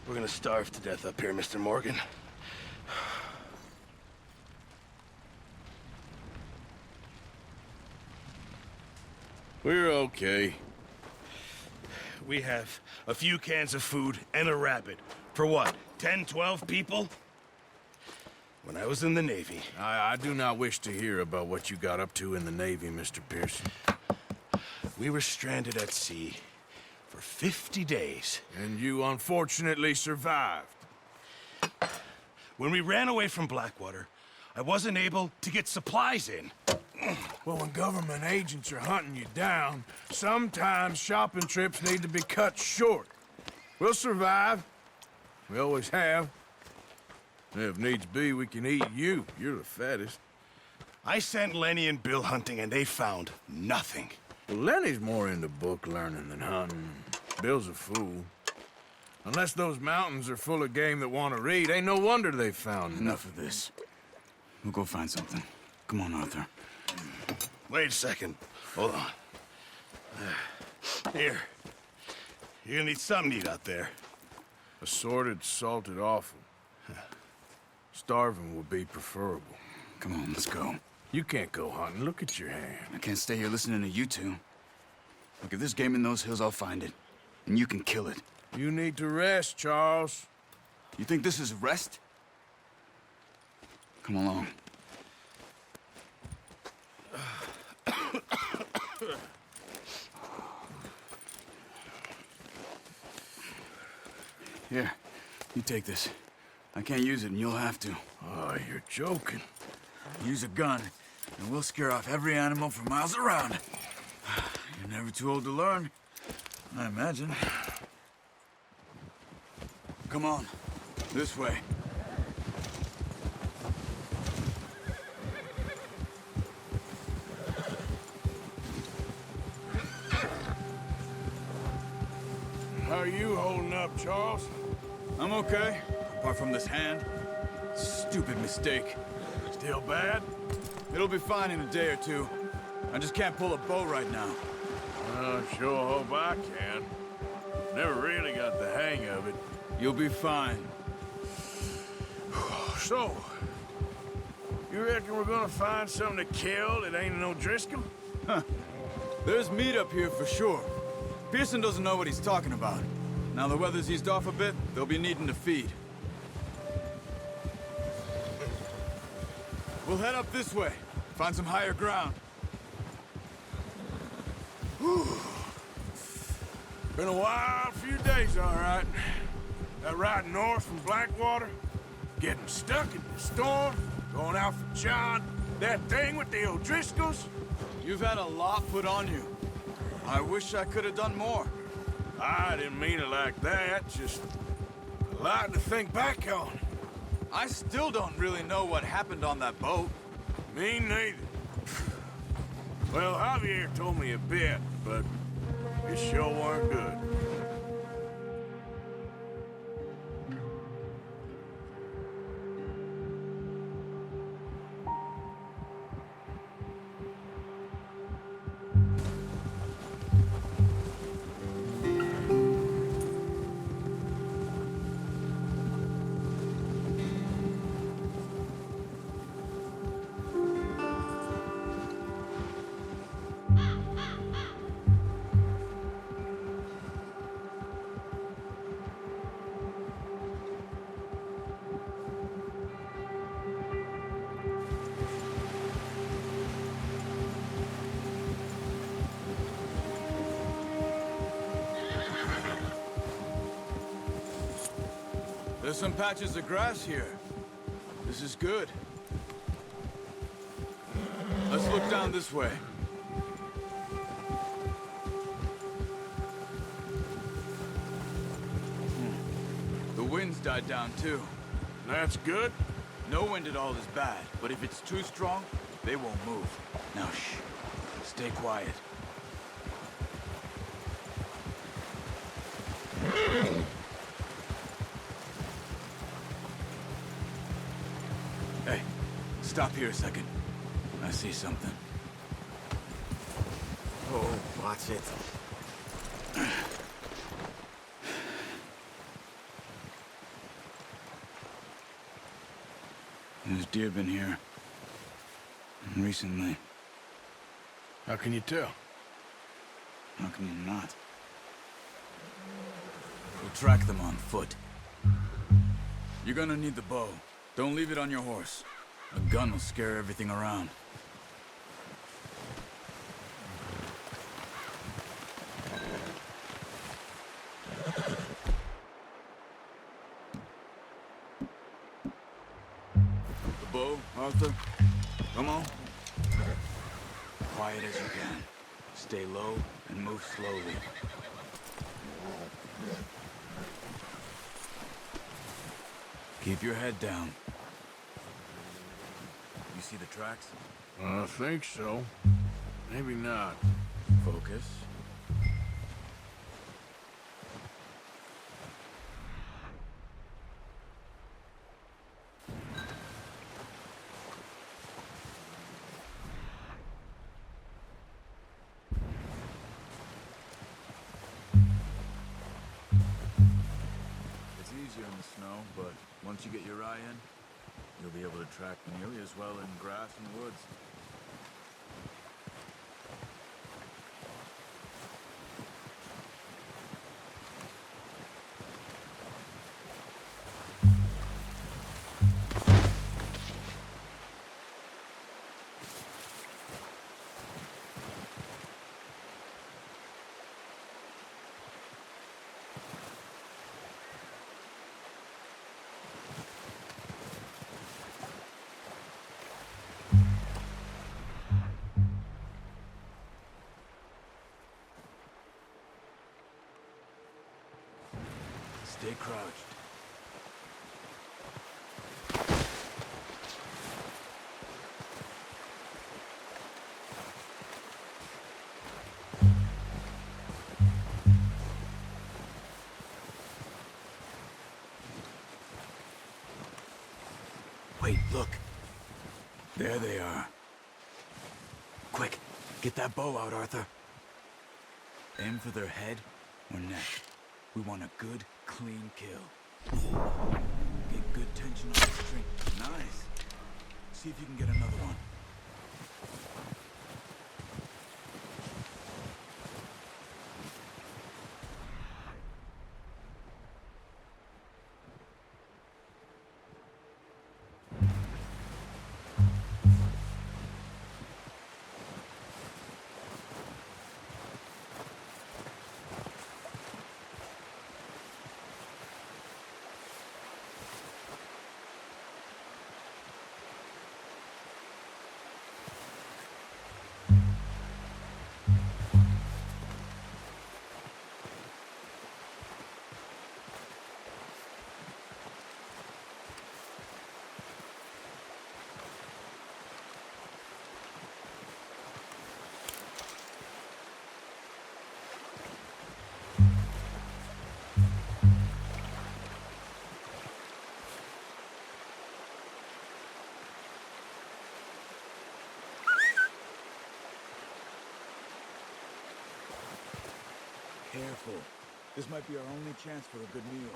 We're gonna starve to death up here, Mr. Morgan. We're okay. We have a few cans of food and a rabbit. For what, 10, 12 people? When I was in the Navy... I do not wish to hear about what you got up to in the Navy, Mr. Pearson. We were stranded at sea for 50 days. And you unfortunately survived. When we ran away from Blackwater, I wasn't able to get supplies in. Well, when government agents are hunting you down, sometimes shopping trips need to be cut short. We'll survive. We always have. And if needs be, we can eat you. You're the fattest. I sent Lenny and Bill hunting, and they found nothing. Well, Lenny's more into book learning than hunting. Bill's a fool. Unless those mountains are full of game that want to read, ain't no wonder they found Enough of this. We'll go find something. Come on, Arthur. Wait a second. Hold on. Here. You're gonna need something to eat out there. Assorted, salted offal. Starving would be preferable. Come on, let's go. You can't go hunting. Look at your hand. I can't stay here listening to you two. Look, if there's game in those hills, I'll find it. And you can kill it. You need to rest, Charles. You think this is rest? Come along. Here, you take this. I can't use it, and you'll have to. Oh, you're joking. Use a gun, and we'll scare off every animal for miles around. You're never too old to learn, I imagine. Come on, this way. How are you holding up, Charles? I'm okay, apart from this hand. Stupid mistake. Still bad? It'll be fine in a day or two. I just can't pull a bow right now. Sure hope I can. Never really got the hang of it. You'll be fine. So, you reckon we're gonna find something to kill that ain't no Driscoll? There's meat up here for sure. Pearson doesn't know what he's talking about. Now the weather's eased off a bit, they'll be needing to feed. We'll head up this way. Find some higher ground. Whew. Been a wild few days, all right. That ride north from Blackwater, getting stuck in the storm, going out for John, that thing with the O'Driscolls. You've had a lot put on you. I wish I could have done more. I didn't mean it like that, just a lot to think back on. I still don't really know what happened on that boat. Me neither. Well, Javier told me a bit, but it sure weren't good. There's some patches of grass here. This is good. Let's look down this way. The wind's died down too. That's good. No wind at all is bad, but if it's too strong, they won't move. Now shh. Stay quiet. Hey, stop here a second. I see something. Oh, watch it. There's deer been here. Recently. How can you tell? How can you not? We'll track them on foot. You're gonna need the bow. Don't leave it on your horse. A gun will scare everything around. The bow, Arthur. Come on. Quiet as you can. Stay low and move slowly. Keep your head down. You see the tracks? I think so. Maybe not. Focus. It's easier in the snow, but once you get your eye in, you'll be able to track nearly as well in grass and woods. Stay crouched. Wait, look. There they are. Quick, get that bow out, Arthur. Aim for their head or neck. We want a good, clean kill. Get good tension on the string. Nice. See if you can get another one. Careful. This might be our only chance for a good meal.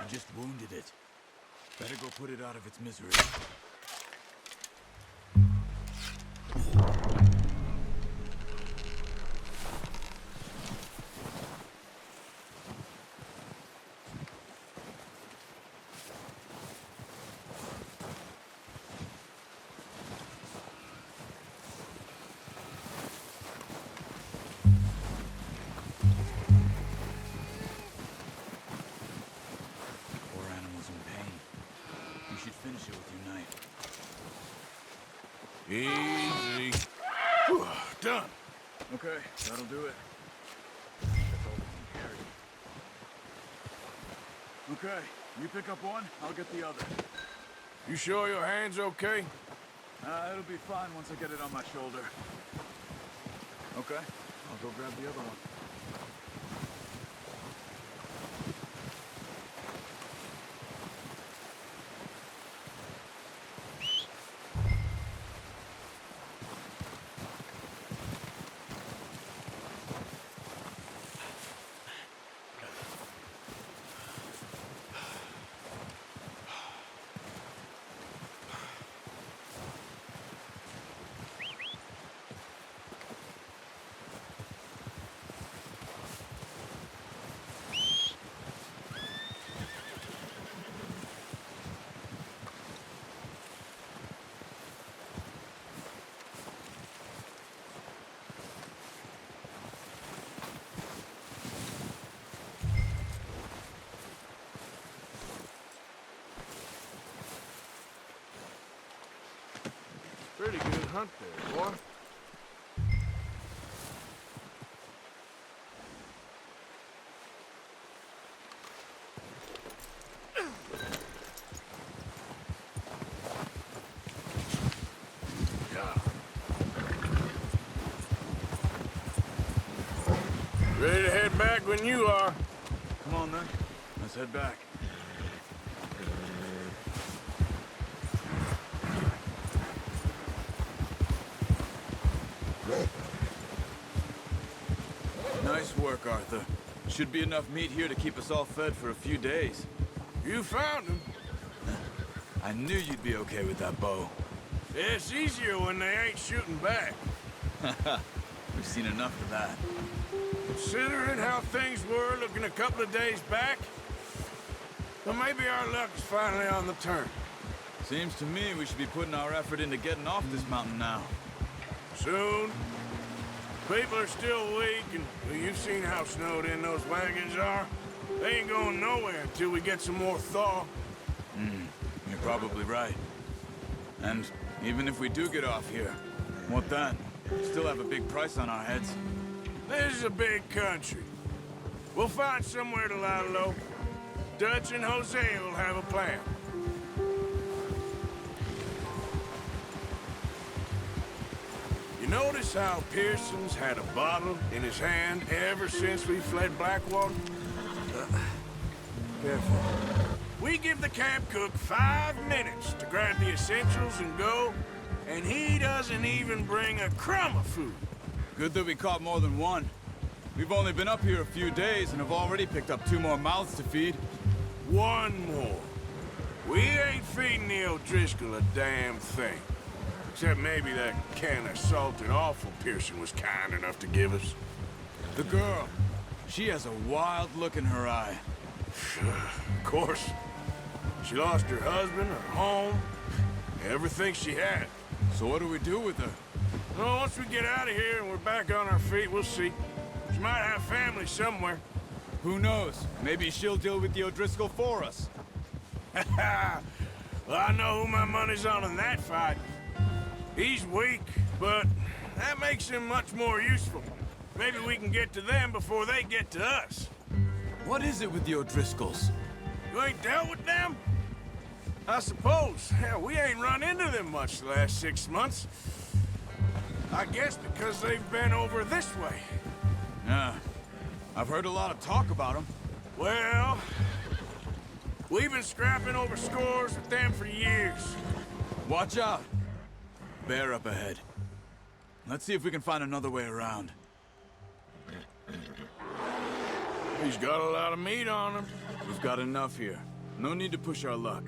You just wounded it. Better go put it out of its misery. Easy. Whew, done. Okay, that'll do it. That's all we can carry. Okay, you pick up one, I'll get the other. You sure your hand's okay? It'll be fine once I get it on my shoulder. Okay, I'll go grab the other one. Pretty good hunt there, boy. Ready to head back when you are. Come on then, let's head back. Nice work, Arthur. Should be enough meat here to keep us all fed for a few days. You found him. I knew you'd be okay with that bow. It's easier when they ain't shooting back. We've seen enough of that. Considering how things were looking a couple of days back, well, maybe our luck is finally on the turn. Seems to me we should be putting our effort into getting off this mountain now. Soon. People are still weak, and well, you've seen how snowed in those wagons are. They ain't going nowhere until we get some more thaw. You're probably right. And even if we do get off here, what then? We still have a big price on our heads. This is a big country. We'll find somewhere to lie low. Dutch and Hosea will have a plan. You notice how Pearson's had a bottle in his hand ever since we fled Blackwater? Careful. We give the camp cook 5 minutes to grab the essentials and go, and he doesn't even bring a crumb of food. Good that we caught more than one. We've only been up here a few days and have already picked up 2 more mouths to feed. 1 more. We ain't feeding the O'Driscoll a damn thing. Except maybe that can of salted offal Pearson was kind enough to give us. The girl, she has a wild look in her eye. Of course. She lost her husband, her home, everything she had. So what do we do with her? Well, once we get out of here and we're back on our feet, we'll see. She might have family somewhere. Who knows? Maybe she'll deal with the O'Driscoll for us. Well, I know who my money's on in that fight. He's weak, but that makes him much more useful. Maybe we can get to them before they get to us. What is it with the O'Driscolls? You ain't dealt with them? I suppose. Hell, we ain't run into them much the last 6 months. I guess because they've been over this way. Yeah. I've heard a lot of talk about them. Well, we've been scrapping over scores with them for years. Watch out. Bear up ahead. Let's see if we can find another way around. He's got a lot of meat on him. We've got enough here. No need to push our luck.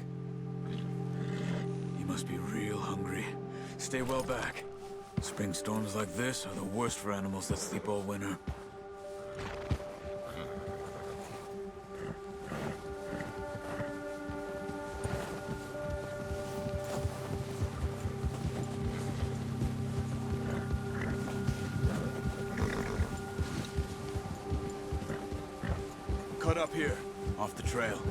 He must be real hungry. Stay well back. Spring storms like this are the worst for animals that sleep all winter. Cut up here, off the trail.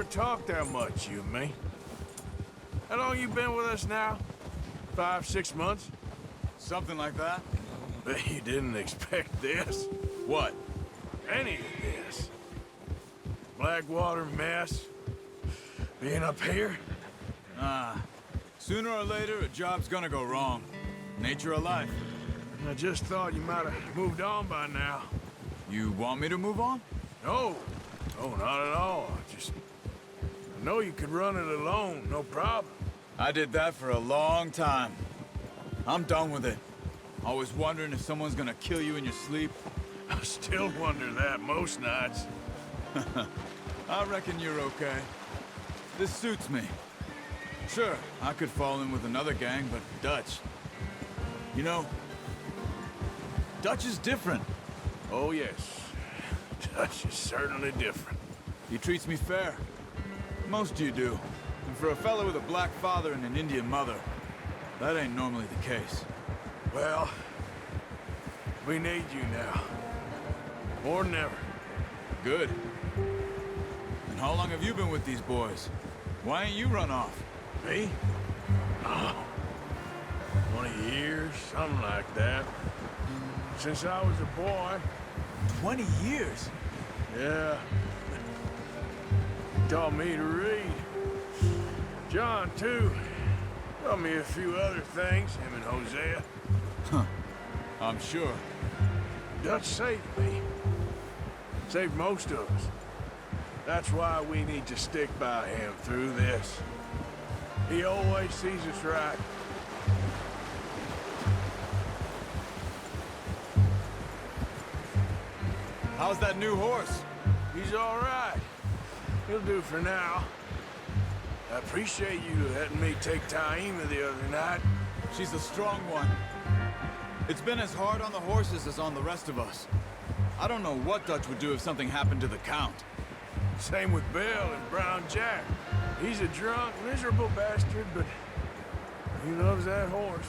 talk that much, you and me. How long you been with us now? 5, 6 months? Something like that? Bet you didn't expect this. What? Any of this. Blackwater mess. Being up here. Sooner or later, a job's gonna go wrong. Nature of life. I just thought you might have moved on by now. You want me to move on? No. No, not at all. I know you could run it alone, no problem. I did that for a long time. I'm done with it. Always wondering if someone's gonna kill you in your sleep. I still wonder that most nights. I reckon you're okay. This suits me. Sure, I could fall in with another gang, but Dutch... You know, Dutch is different. Oh, yes. Dutch is certainly different. He treats me fair. Most of you do. And for a fellow with a black father and an Indian mother, that ain't normally the case. Well, we need you now. More than ever. Good. And how long have you been with these boys? Why ain't you run off? Me? Oh, 20 years, something like that. Since I was a boy. 20 years? Yeah. Taught me to read. John, too. Taught me a few other things, him and Hosea. Huh. I'm sure. Dutch saved me. Saved most of us. That's why we need to stick by him through this. He always sees us right. How's that new horse? He's all right. He'll do for now. I appreciate you letting me take Taima the other night. She's a strong one. It's been as hard on the horses as on the rest of us. I don't know what Dutch would do if something happened to the Count. Same with Bill and Brown Jack. He's a drunk, miserable bastard, but he loves that horse.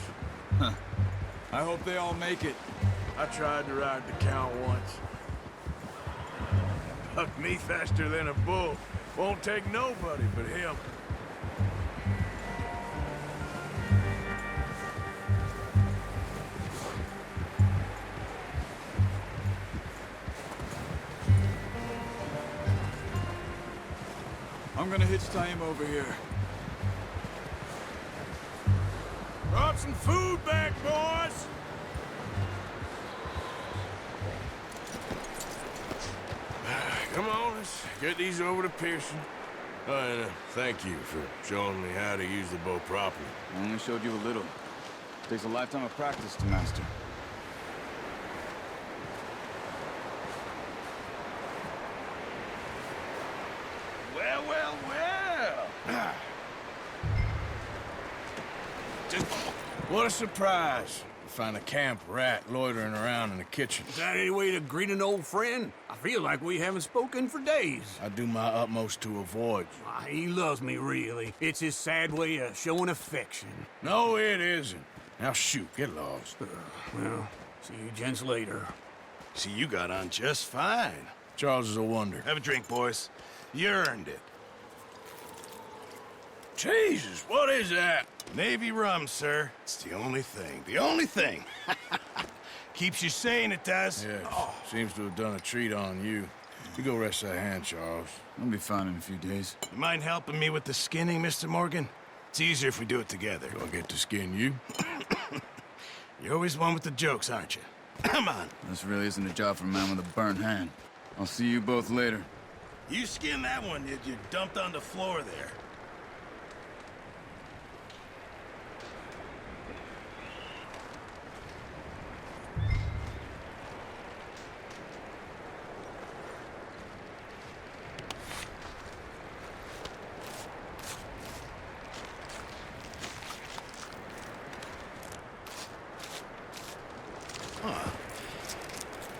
Huh. I hope they all make it. I tried to ride the Count once. Bucked me faster than a bull. Won't take nobody but him. I'm gonna hitch Taima over here. Brought some food back, boys! Come on, let's get these over to Pearson. And thank you for showing me how to use the bow properly. I only showed you a little. Takes a lifetime of practice to master. Well, well, well. What a surprise. To find a camp rat loitering around in the kitchen. Is that any way to greet an old friend? I feel like we haven't spoken for days. I do my utmost to avoid you. Ah, he loves me, really. It's his sad way of showing affection. No, it isn't. Now shoot, get lost. Well, see you gents later. See, you got on just fine. Charles is a wonder. Have a drink, boys. You earned it. Jesus, what is that? Navy rum, sir. It's the only thing. The only thing. Keeps you sane, it does. Yes, seems to have done a treat on you. You go rest that hand, Charles. I'll be fine in a few days. You mind helping me with the skinning, Mr. Morgan? It's easier if we do it together. Do I get to skin you? You're always one with the jokes, aren't you? Come on. This really isn't a job for a man with a burnt hand. I'll see you both later. You skinned that one you dumped on the floor there.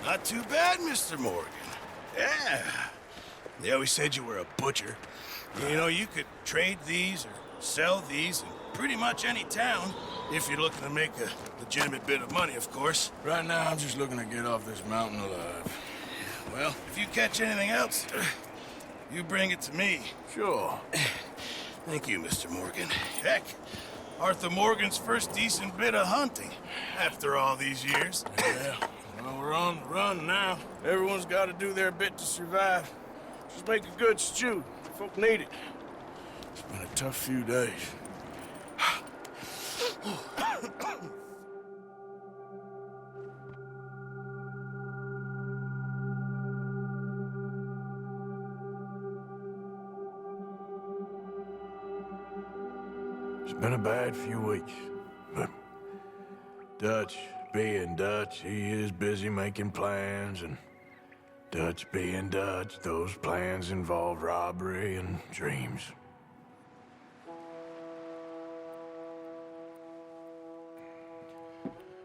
Not too bad, Mr. Morgan. Yeah. They always said you were a butcher. You know, you could trade these or sell these in pretty much any town, if you're looking to make a legitimate bit of money, of course. Right now, I'm just looking to get off this mountain alive. Well, if you catch anything else, you bring it to me. Sure. Thank you, Mr. Morgan. Heck, Arthur Morgan's first decent bit of hunting after all these years. Yeah, well, we're on the run now. Everyone's got to do their bit to survive. Just make a good stew. Folk need it. It's been a tough few days. It's been a bad few weeks, but Dutch being Dutch, he is busy making plans, and Dutch being Dutch, those plans involve robbery and dreams.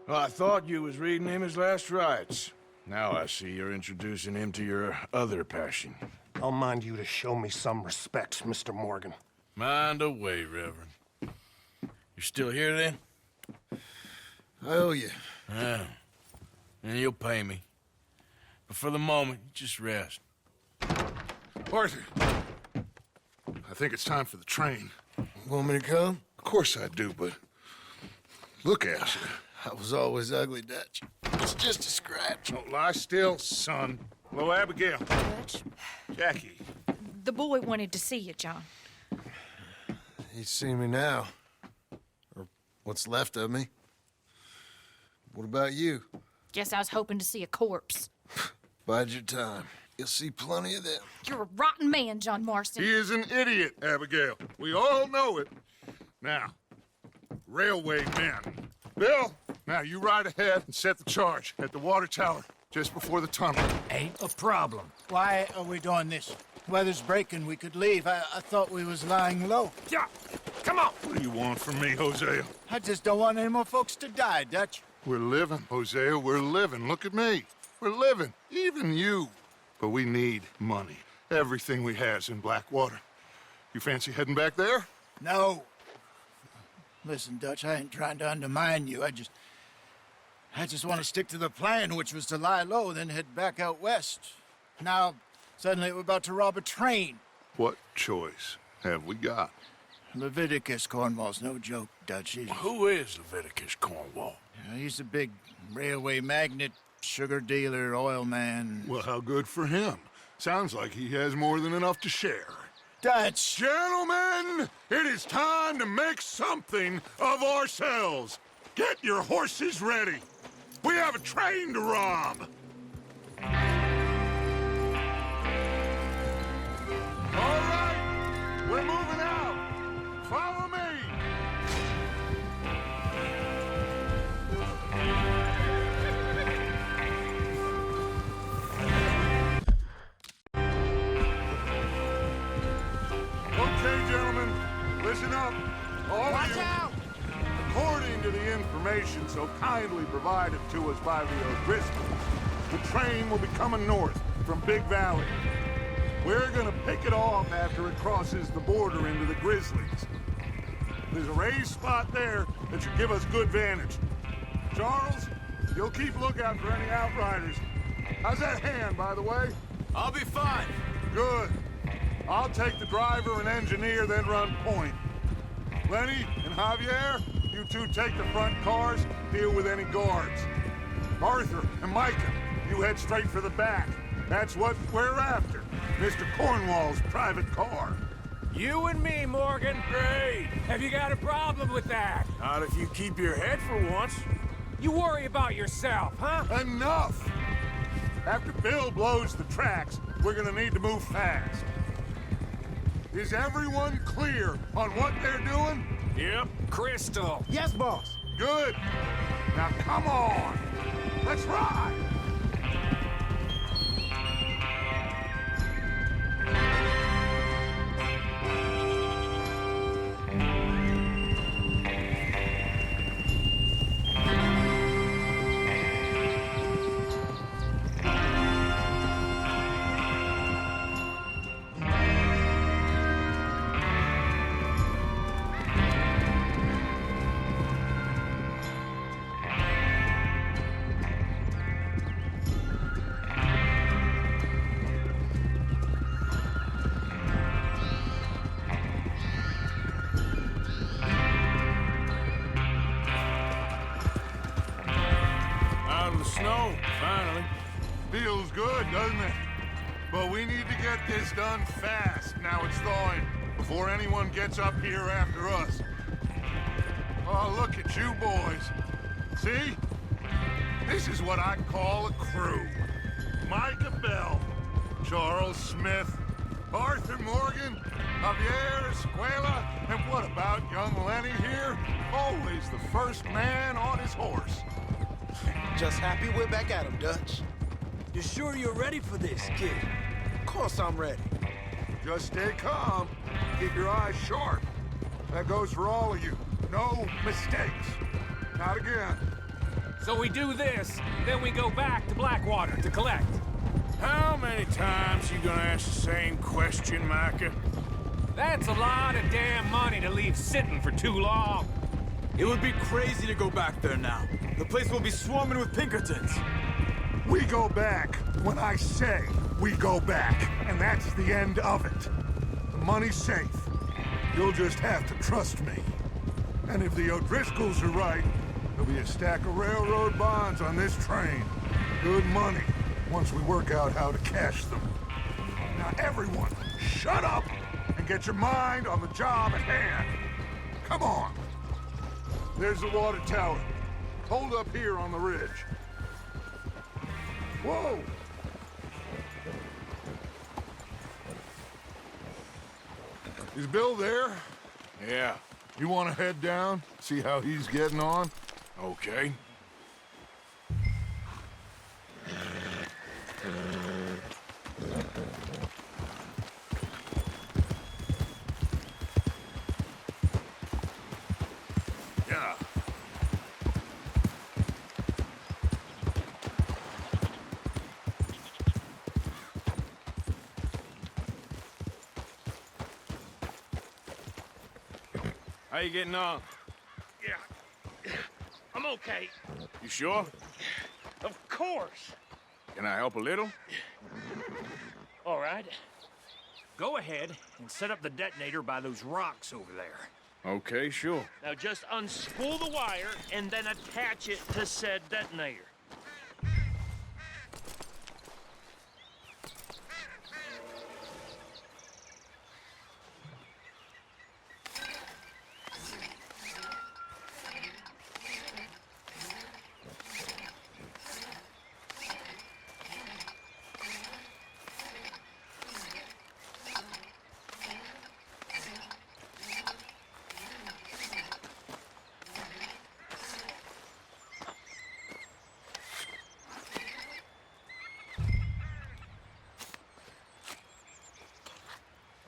Well, I thought you was reading him his last rites. Now I see you're introducing him to your other passion. I'll mind you to show me some respect, Mr. Morgan. Mind away, Reverend. You still here, then? I owe you. Yeah. And you'll pay me. But for the moment, just rest. Arthur, I think it's time for the train. Want me to come? Of course I do, but look at you. I was always ugly, Dutch. It's just a scratch. Don't lie still, son. Hello, Abigail. Dutch, Jackie. the boy wanted to see you, John. He's seen me now. Or what's left of me. What about you? Guess I was hoping to see a corpse. Bide your time. You'll see plenty of them. You're a rotten man, John Marston. He is an idiot, Abigail. We all know it. Now, railway men. Bill, now you ride ahead and set the charge at the water tower just before the tunnel. Ain't a problem. Why are we doing this? Weather's breaking, we could leave. I thought we was lying low. Yeah, come on. What do you want from me, Hosea? I just don't want any more folks to die, Dutch. We're living, Hosea, we're living. Look at me. We're living, even you. But we need money. Everything we has in Blackwater. You fancy heading back there? No. Listen, Dutch, I ain't trying to undermine you. I just want to stick to the plan, which was to lie low, then head back out west. Now, suddenly we're about to rob a train. What choice have we got? Leviticus Cornwall's no joke, Dutch. Who is Leviticus Cornwall? He's a big railway magnate, sugar dealer, oil man. Well, how good for him. Sounds like he has more than enough to share. Dutch! Gentlemen, it is time to make something of ourselves. Get your horses ready. We have a train to rob. All right, we're moving out. Follow me. Okay, gentlemen, listen up. All Watch of you. out! According to the information so kindly provided to us by the O'Driscolls, the train will be coming north from Big Valley. We're gonna pick it off after it crosses the border into the Grizzlies. There's a raised spot there that should give us good vantage. Charles, you'll keep lookout for any outriders. How's that hand, by the way? I'll be fine. Good. I'll take the driver and engineer, then run point. Lenny and Javier, you two take the front cars, deal with any guards. Arthur and Micah, you head straight for the back. That's what we're after. Mr. Cornwall's private car. You and me, Morgan. Great. Have you got a problem with that? Not if you keep your head for once. You worry about yourself, huh? Enough! After Bill blows the tracks, we're gonna need to move fast. Is everyone clear on what they're doing? Yep. Crystal. Yes, boss. Good. Now come on. Let's ride. good, doesn't it? But we need to get this done fast. Now it's thawing, before anyone gets up here after us. Oh, look at you boys. See? This is what I call a crew. Micah Bell, Charles Smith, Arthur Morgan, Javier Escuela, and what about young Lenny here? Always the first man on his horse. Just happy we're back at him, Dutch. You sure you're ready for this, kid? Of course I'm ready. Just stay calm. Keep your eyes sharp. That goes for all of you. No mistakes. Not again. So we do this, then we go back to Blackwater to collect. How many times you gonna ask the same question, Micah? That's a lot of damn money to leave sitting for too long. It would be crazy to go back there now. The place will be swarming with Pinkertons. We go back when I say we go back, and that's the end of it. The money's safe. You'll just have to trust me. And if the O'Driscolls are right, there'll be a stack of railroad bonds on this train. Good money, once we work out how to cash them. Now everyone, shut up and get your mind on the job at hand. Come on. There's the water tower. Hold up here on the ridge. Whoa! Is Bill there? Yeah, You want to head down, see how he's getting on? okay. Yeah. How you getting on? Yeah. I'm okay. You sure? Of course. Can I help a little? All right. Go ahead and set up the detonator by those rocks over there. Okay, sure. Now just unspool the wire and then attach it to said detonator.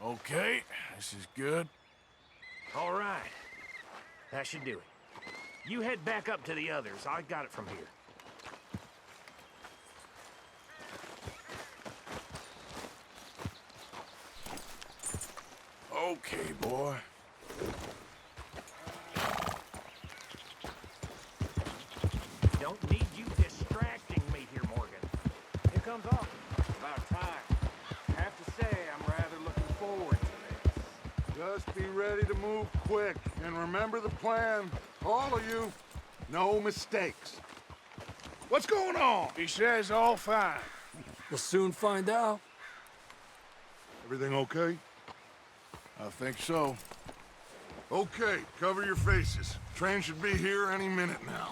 Okay, this is good. All right. That should do it. You head back up to the others. I got it from here. Okay, boy. Don't need you distracting me here, Morgan. Here comes Arthur. About time. I have to say, I'm rather looking forward to this. Just be ready to move quick. And remember the plan. All of you, no mistakes. What's going on? He says all fine. We'll soon find out. Everything okay? I think so. Okay, cover your faces. Train should be here any minute now.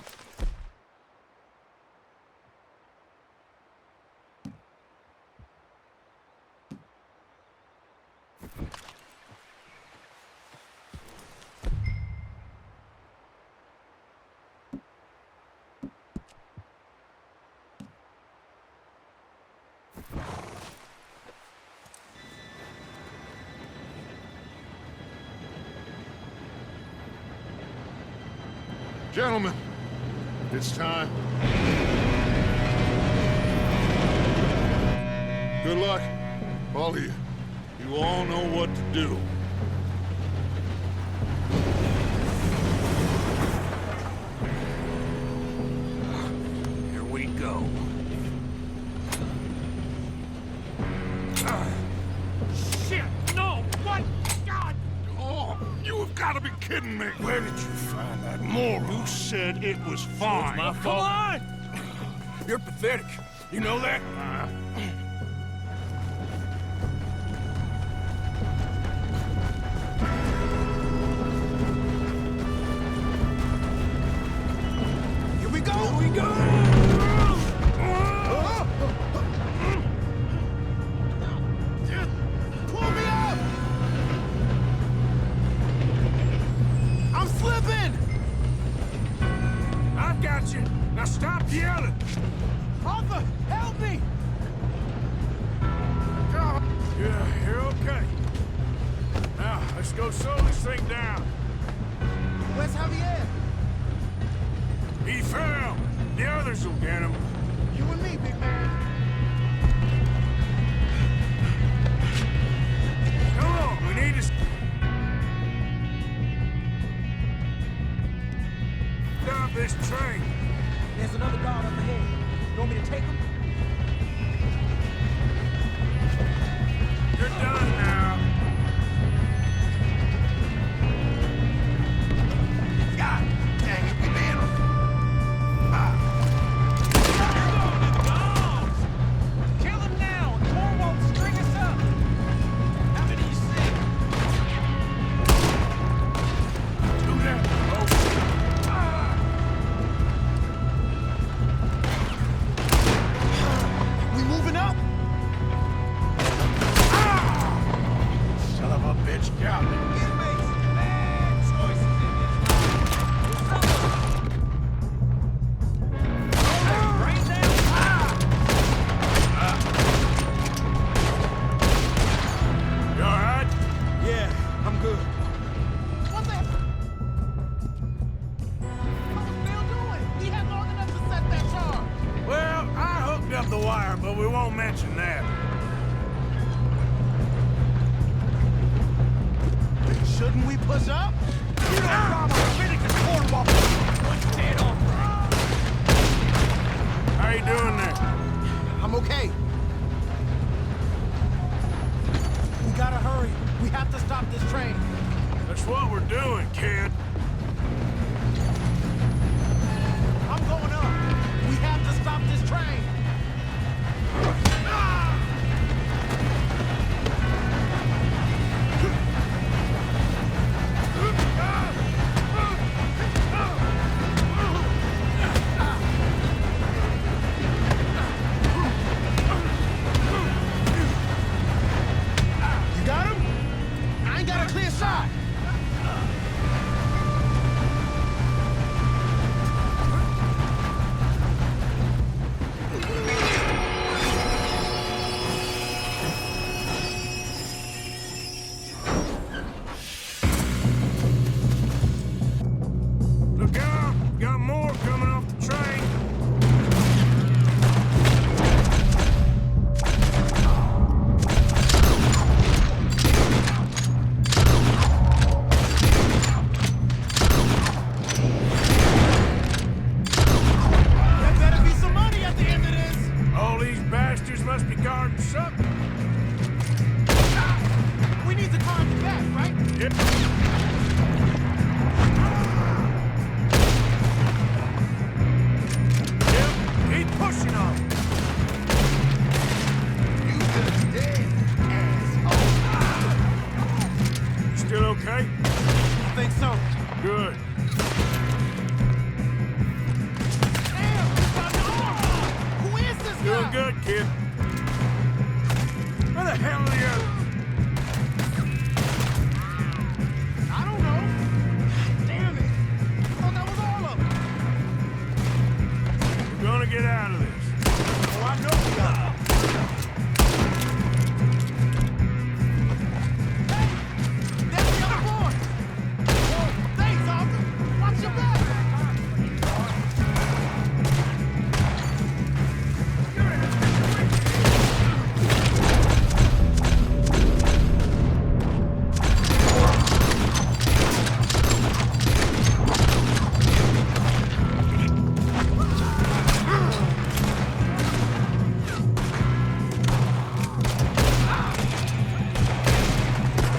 Gentlemen, it's time. Good luck, all of you. You all know what to do. Here we go. Shit! No! What? God! Oh, you have got to be kidding me. Where did you find that moron? You said it was fine. My fault. You're pathetic. You know that? stop yelling! Arthur, help me! Yeah, you're okay. Now, let's go slow this thing down. Where's Javier? He fell. The others will get him. You and me, big man. Come on, we need to stop this train. There's another guard up ahead. You want me to take him? You're done now. God dang it, we made him. Kill him now! Thor won't string us up! How many you see? Do that, We moving up? son of a bitch, got me. It makes bad choices in this life. Rain down! You all right? Yeah, I'm good. What the What was Bill doing? He had long enough to set that charge. Well, I hooked up the wire, but we won't mention that. Shouldn't we push up? You don't promise finish this cornball. What's dead on? How you doing there? I'm okay. We gotta hurry. We have to stop this train. That's what we're doing, kid. I'm going up. We have to stop this train. You got him? I ain't got a clear shot. Look out! Got more coming off the train. There better be some money at the end of this. All these bastards must be guarding something. We need to climb the back, right? Yep. Yep, keep pushing on. You just dead, asshole. You still okay? I think so. Good. Damn, it's my arm. Who is this Doing guy? good, kid. Where the hell are the others? I don't know. Damn it. I thought that was all of them. We're gonna get out of this. Oh, I know we are. Hey, there's the other boy. Oh, thanks, Arthur. Watch your back.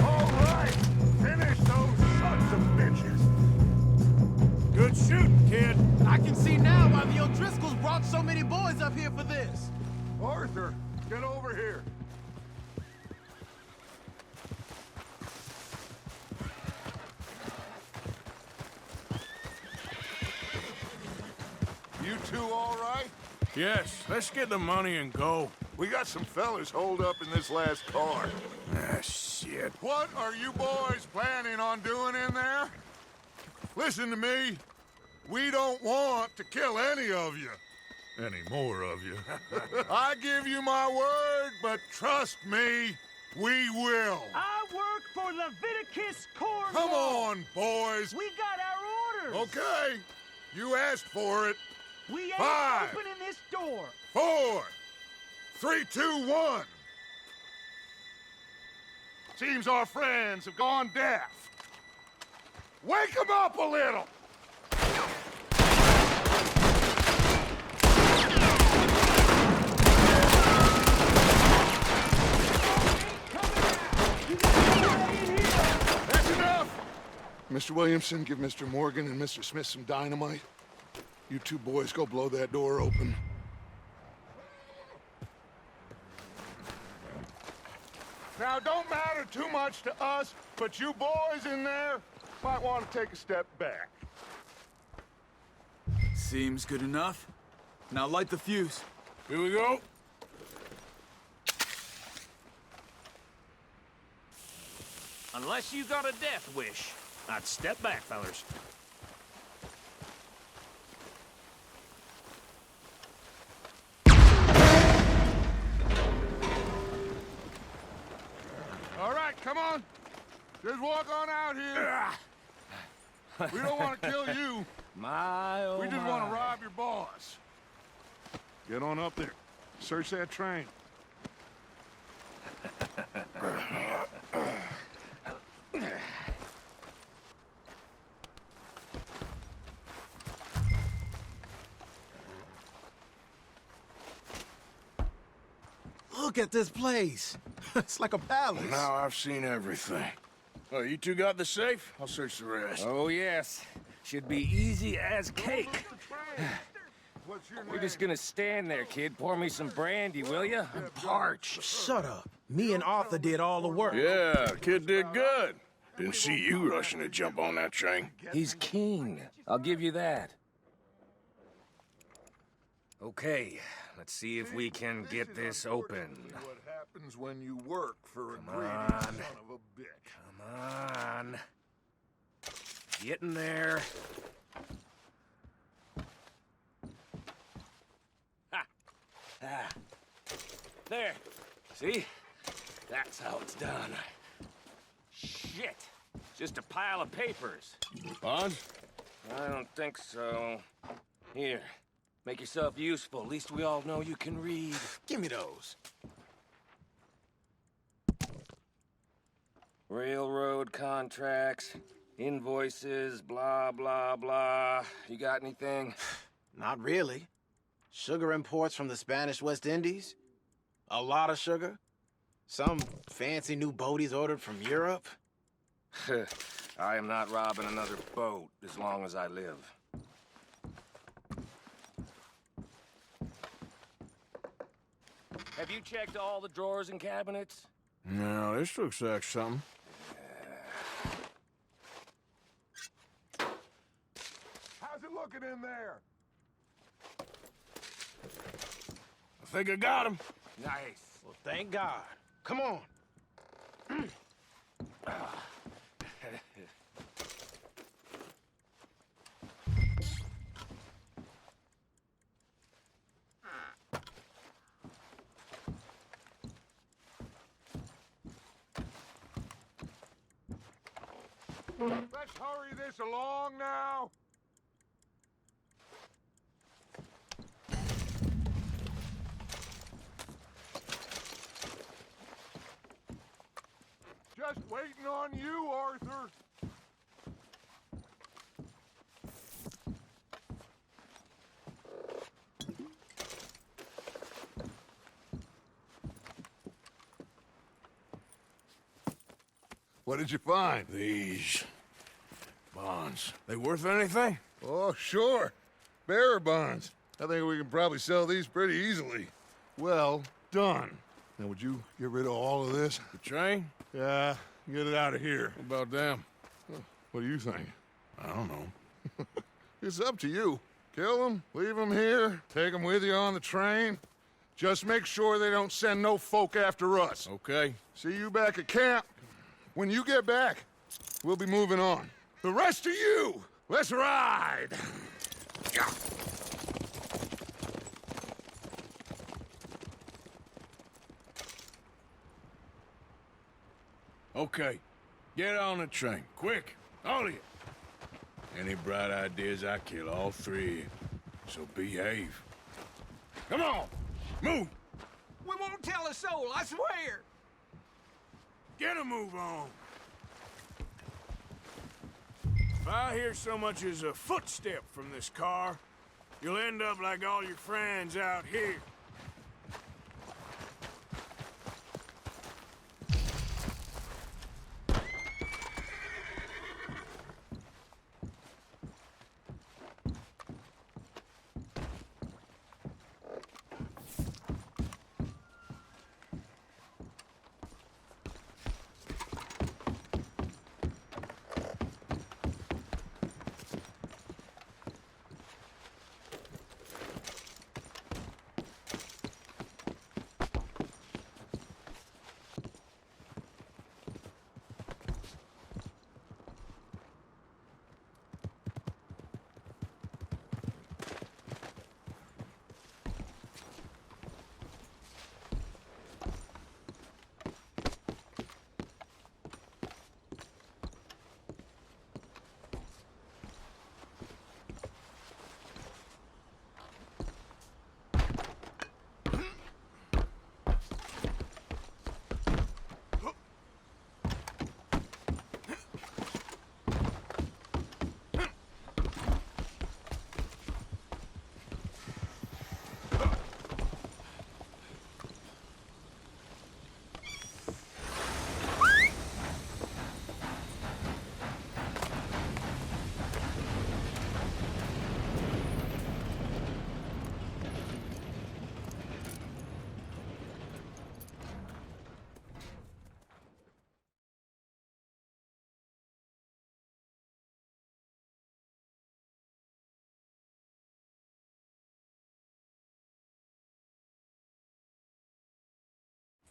All right, finish those sons of bitches. Good shooting, kid. I can see now why the O'Driscolls brought so many boys up here for this. Arthur, get over here. You two all right? Yes, let's get the money and go. We got some fellas holed up in this last car. Ah, shit. What are you boys planning on doing in there? Listen to me. We don't want to kill any of you. Any more of you. I give you my word, but trust me, we will. I work for Leviticus Corps. Come on, boys. We got our orders. Okay. You asked for it. We ain't 5, opening this door. 4, 3, 2, 1. Seems our friends have gone deaf. Wake them up a little. That's enough! Mr. Williamson, give Mr. Morgan and Mr. Smith some dynamite. You two boys go blow that door open. Now, don't matter too much to us, but you boys in there might want to take a step back. Seems good enough. Now light the fuse. Here we go. Unless you got a death wish, I'd step back, fellers. All right, come on. Just walk on out here. We don't want to kill you. My, oh We just my. want to rob your boss. Get on up there. Search that train. Look at this place. It's like a palace. Now I've seen everything. Oh, you two got the safe? I'll search the rest. Oh, yes. Should be easy as cake. What's your We're name? just gonna stand there, kid. Pour me some brandy, will ya? I'm parched. Shut up. Me and Arthur did all the work. Yeah, kid did good. Didn't see you rushing to jump on that train. He's keen. I'll give you that. Okay, let's see if we can get this open. What happens when you work for a greedy on. son of a bitch? Come on. Get in there. Ha! Ah. There. See? That's how it's done. Shit. Just a pile of papers. Bonds? I don't think so. Here. Make yourself useful. At least we all know you can read. Give me those. Railroad contracts, invoices, blah, blah, blah. You got anything? Not really. Sugar imports from the Spanish West Indies. A lot of sugar. Some fancy new boat he's ordered from Europe. I am not robbing another boat as long as I live. Have you checked all the drawers and cabinets? No, this looks like something. How's it looking in there? I think I got him. Nice. Well, thank God. Come on. Let's hurry this along now. Just waiting on you, Arthur. What did you find? These bonds. They worth anything? Oh, sure. Bearer bonds. I think we can probably sell these pretty easily. Well done. Now, would you get rid of all of this? The train? Yeah, get it out of here. What about them? What do you think? I don't know. It's up to you. Kill them, leave them here, take them with you on the train. Just make sure they don't send no folk after us. Okay. See you back at camp. When you get back, we'll be moving on. The rest of you, Let's ride! Okay, get on the train, quick, all of you. Any bright ideas, I kill all three, so behave. Come on, move! We won't tell a soul, I swear! Get a move on! If I hear so much as a footstep from this car, you'll end up like all your friends out here.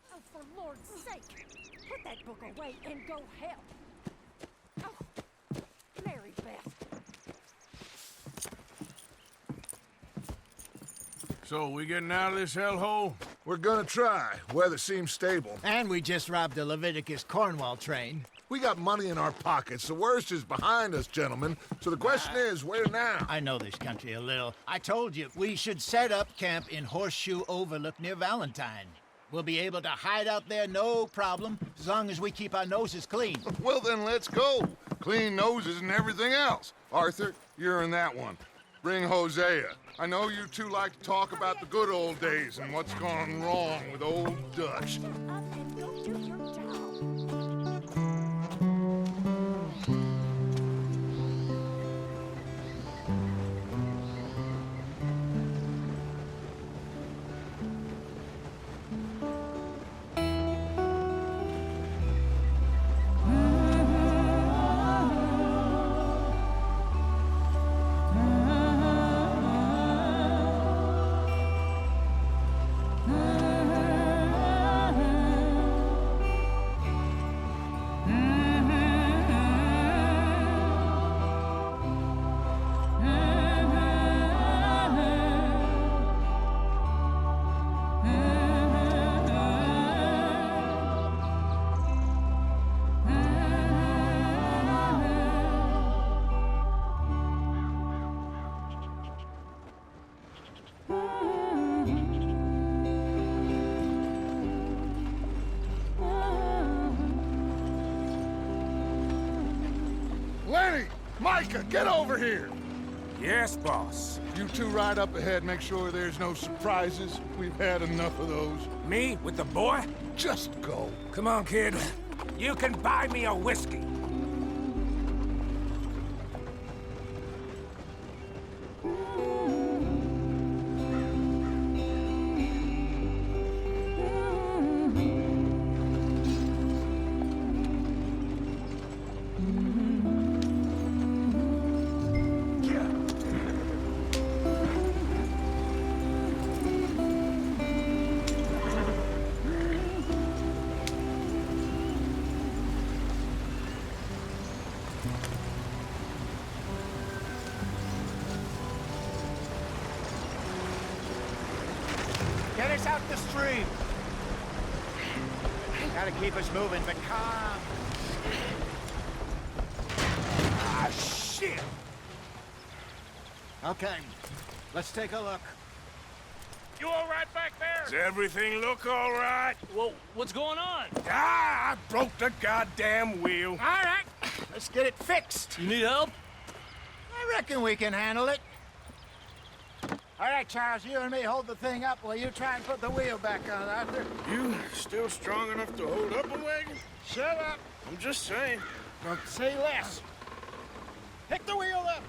Oh, for Lord's sake, put that book away and go help. Oh, Mary Beth. So, we getting out of this hellhole? We're gonna try. Weather seems stable. And we just robbed the Leviticus Cornwall train. We got money in our pockets. The worst is behind us, gentlemen. So the question is, where now? I know this country a little. I told you, we should set up camp in Horseshoe Overlook near Valentine. We'll be able to hide out there no problem, as long as we keep our noses clean. Well, then let's go. Clean noses and everything else. Arthur, you're in that one. Bring Hosea. I know you two like to talk about the good old days and what's gone wrong with old Dutch. Up and go do your job. Lenny! Micah, get over here! Yes, boss. You two ride up ahead, make sure there's no surprises. We've had enough of those. Me with the boy? Just go. Come on, kid. You can buy me a whiskey. out the stream. Gotta keep us moving, but calm. Ah, shit! Okay, let's take a look. You all right back there? Does everything look all right? Well, what's going on? Ah, I broke the goddamn wheel. All right, let's get it fixed. You need help? I reckon we can handle it. All right, Charles, you and me hold the thing up while you try and put the wheel back on, Arthur. You still strong enough to hold up a wagon? Shut up. I'm just saying. Don't say less. Pick the wheel up.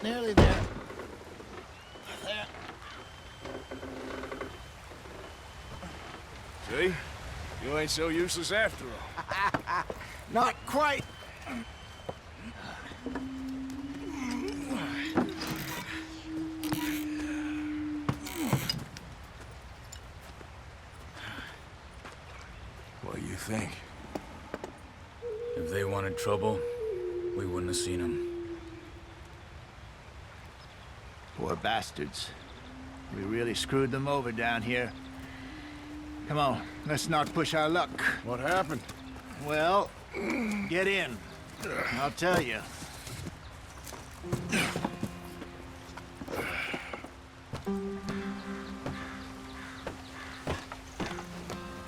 Nearly there. There. See? You ain't so useless after all. Not quite. What do you think? If they wanted trouble, we wouldn't have seen them. Poor bastards. We really screwed them over down here. Come on, let's not push our luck. What happened? Well, get in. I'll tell you.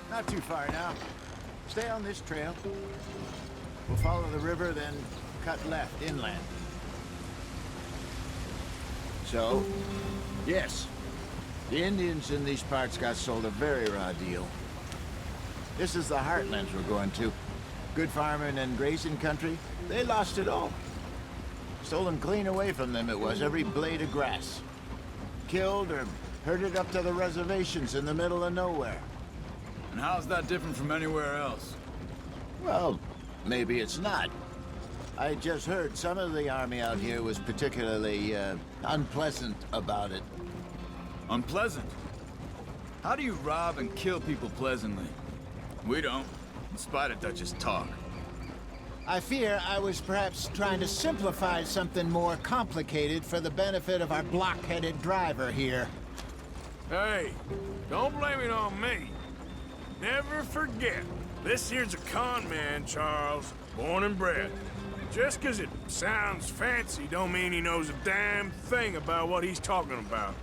Not too far now. Stay on this trail. We'll follow the river, then cut left inland. So, yes, the Indians in these parts got sold a very raw deal. This is the heartlands we're going to. Good farming and grazing country, they lost it all. Stolen clean away from them it was, every blade of grass. Killed or herded up to the reservations in the middle of nowhere. And how's that different from anywhere else? Well, maybe it's not. I just heard some of the army out here was particularly, unpleasant about it. Unpleasant? How do you rob and kill people pleasantly? We don't, in spite of Dutch's talk. I fear I was perhaps trying to simplify something more complicated for the benefit of our block-headed driver here. Hey, don't blame it on me. Never forget, this here's a con man, Charles, born and bred. Just 'cause it sounds fancy don't mean he knows a damn thing about what he's talking about.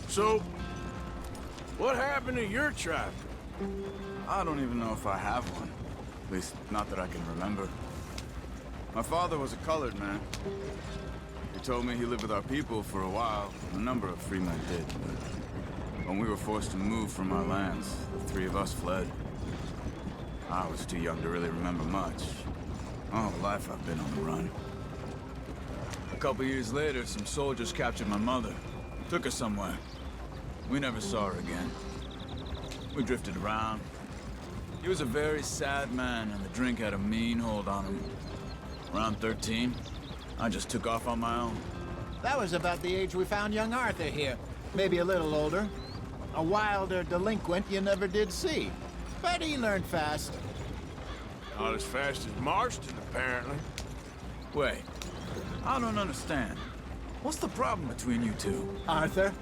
So, what happened to your tribe? I don't even know if I have one. At least, not that I can remember. My father was a colored man. He told me he lived with our people for a while. A number of free men did, but when we were forced to move from our lands, the three of us fled. I was too young to really remember much. All my life I've been on the run. A couple years later, some soldiers captured my mother. Took her somewhere. We never saw her again. We drifted around. He was a very sad man, and the drink had a mean hold on him. Around 13, I just took off on my own. That was about the age we found young Arthur here. Maybe a little older. A wilder delinquent you never did see. But he learned fast. Not as fast as Marston, apparently. Wait, I don't understand. What's the problem between you two? Arthur?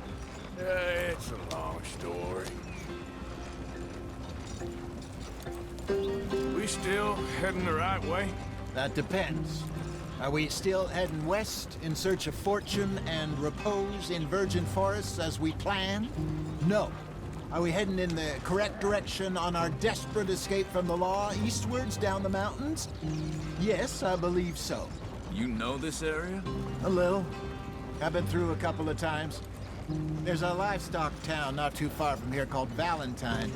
It's a long story. We still heading the right way? That depends. Are we still heading west in search of fortune and repose in virgin forests as we planned? No. Are we heading in the correct direction on our desperate escape from the law eastwards down the mountains? Yes, I believe so. You know this area? A little. I've been through a couple of times. There's a livestock town not too far from here called Valentine.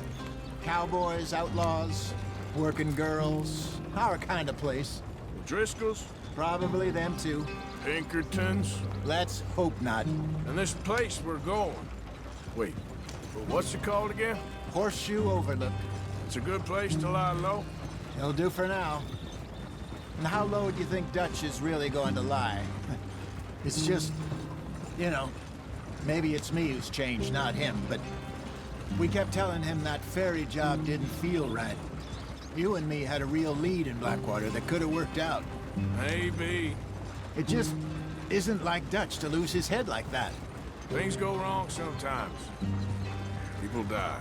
Cowboys, outlaws, working girls, our kind of place. Driscolls? Probably them too. Pinkertons? Let's hope not. And this place we're going. Wait, but what's it called again? Horseshoe Overlook. It's a good place to lie low? It'll do for now. And how low do you think Dutch is really going to lie? It's just, you know, maybe it's me who's changed, not him, but we kept telling him that ferry job didn't feel right. You and me had a real lead in Blackwater that could have worked out. Maybe. It just isn't like Dutch to lose his head like that. Things go wrong sometimes. People die.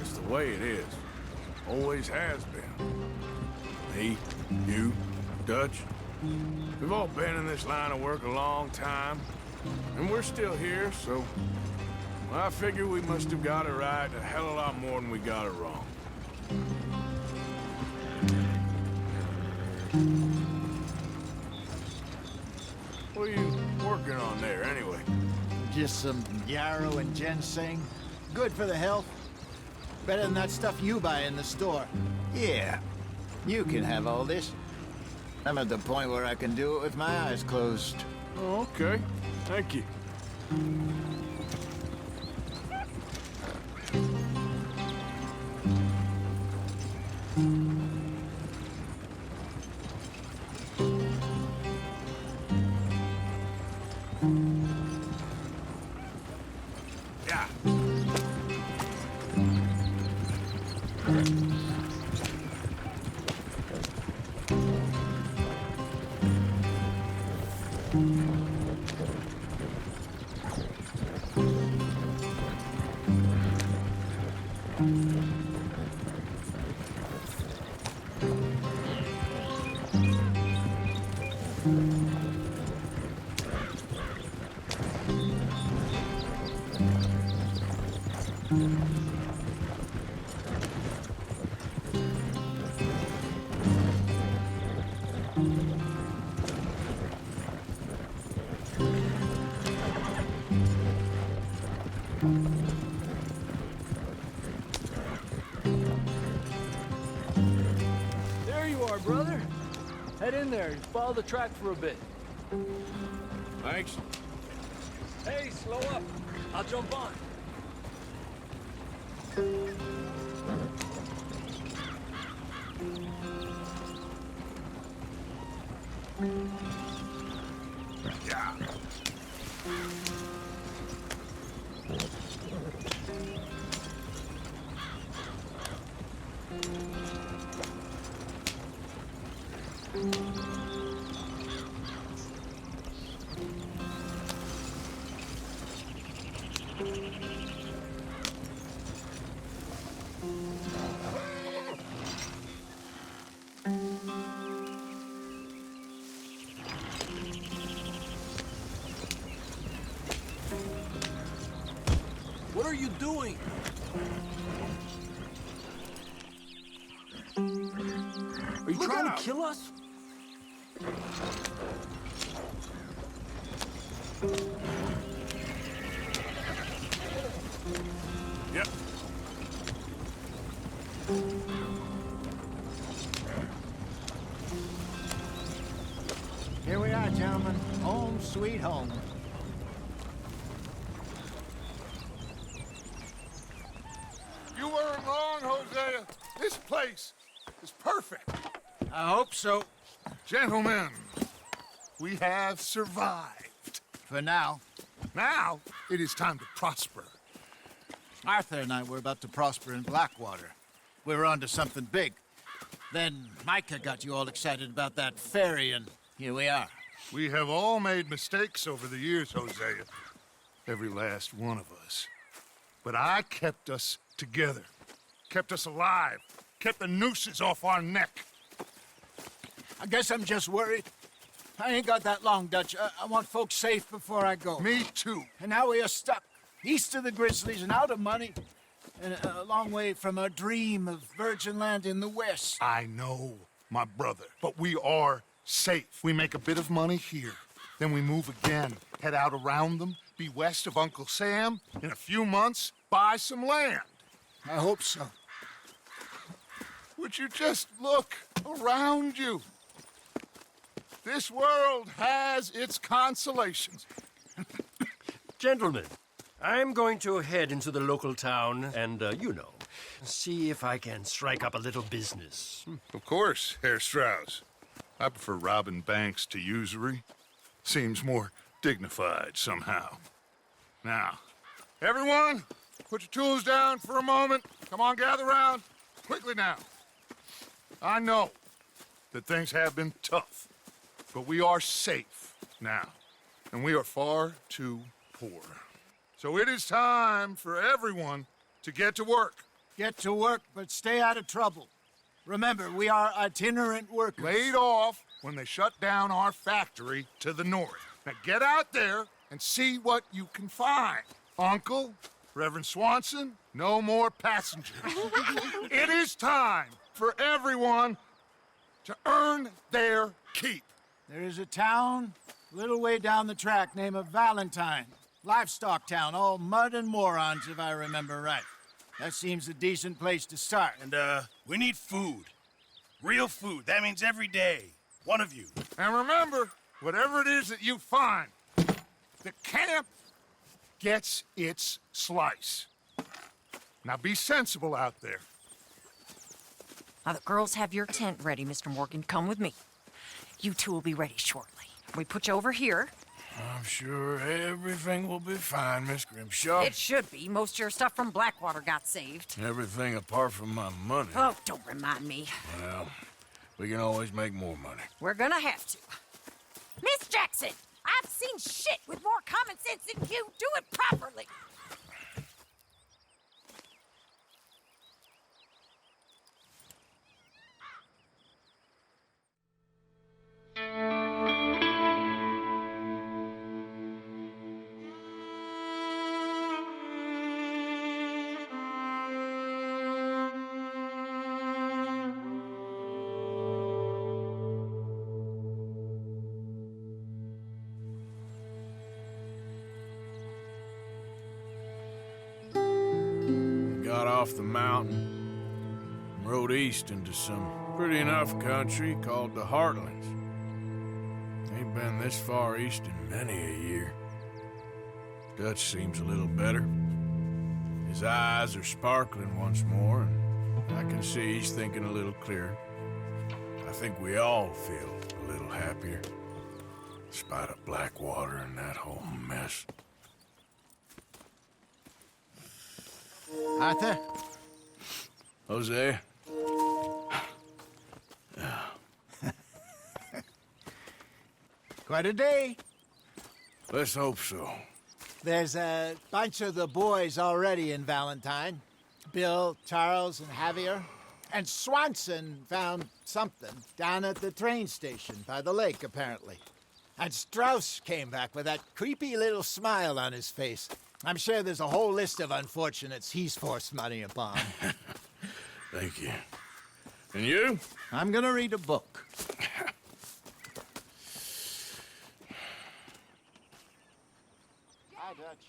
It's the way it is. Always has been. Me, you, Dutch. We've all been in this line of work a long time. And we're still here, so... well, I figure we must have got it right a hell of a lot more than we got it wrong. What are you working on there, anyway? Just some yarrow and ginseng. Good for the health. Better than that stuff you buy in the store. Yeah, you can have all this. I'm at the point where I can do it with my eyes closed. Oh, okay. Thank you. Yeah. There you are, brother. Head in there and follow the track for a bit. Thanks. Hey, slow up. I'll jump on. Yeah. What are you doing? Are you trying to kill us? Yep. Here we are, gentlemen. Home sweet home. You weren't wrong, Hosea. This place is perfect. I hope so. Gentlemen, we have survived. For now. Now, it is time to prosper. Arthur and I were about to prosper in Blackwater. We were onto something big. Then Micah got you all excited about that ferry, and here we are. We have all made mistakes over the years, Hosea. Every last one of us. But I kept us together. Kept us alive. Kept the nooses off our neck. I guess I'm just worried. I ain't got that long, Dutch. I want folks safe before I go. Me too. And now we are stuck east of the Grizzlies and out of money. And a long way from our dream of virgin land in the west. I know, my brother. But we are safe. We make a bit of money here. Then we move again. Head out around them. Be west of Uncle Sam. In a few months, buy some land. I hope so. Would you just look around you? This world has its consolations. Gentlemen, I'm going to head into the local town and, see if I can strike up a little business. Of course, Herr Strauss. I prefer robbing banks to usury. Seems more dignified somehow. Now, everyone, put your tools down for a moment. Come on, gather round. Quickly now. I know that things have been tough, but we are safe now, and we are far too poor. So it is time for everyone to get to work. Get to work, but stay out of trouble. Remember, we are itinerant workers. Laid off when they shut down our factory to the north. Now get out there and see what you can find. Uncle, Reverend Swanson, no more passengers. It is time for everyone to earn their keep. There is a town a little way down the track named Valentine. Livestock town, all mud and morons, if I remember right. That seems a decent place to start. And, we need food. Real food. That means every day. One of you. And remember, whatever it is that you find, the camp gets its slice. Now be sensible out there. Now, the girls have your tent ready, Mr. Morgan. Come with me. You two will be ready shortly. We put you over here. I'm sure everything will be fine, Miss Grimshaw. It should be. Most of your stuff from Blackwater got saved. Everything apart from my money. Oh, don't remind me. Well, we can always make more money. We're gonna have to. Miss Jackson, I've seen shit with more common sense than you. Do it properly. Got off the mountain and rode east into some pretty enough country called the Heartlands. Ain't been this far east in many a year. Dutch seems a little better. His eyes are sparkling once more, and I can see he's thinking a little clearer. I think we all feel a little happier, in spite of Blackwater and that whole mess. Arthur? Jose? Quite a day. Let's hope so. There's a bunch of the boys already in Valentine. Bill, Charles, and Javier. And Swanson found something down at the train station by the lake, apparently. And Strauss came back with that creepy little smile on his face. I'm sure there's a whole list of unfortunates he's forced money upon. Thank you. And you? I'm gonna read a book. Hi, Dutch.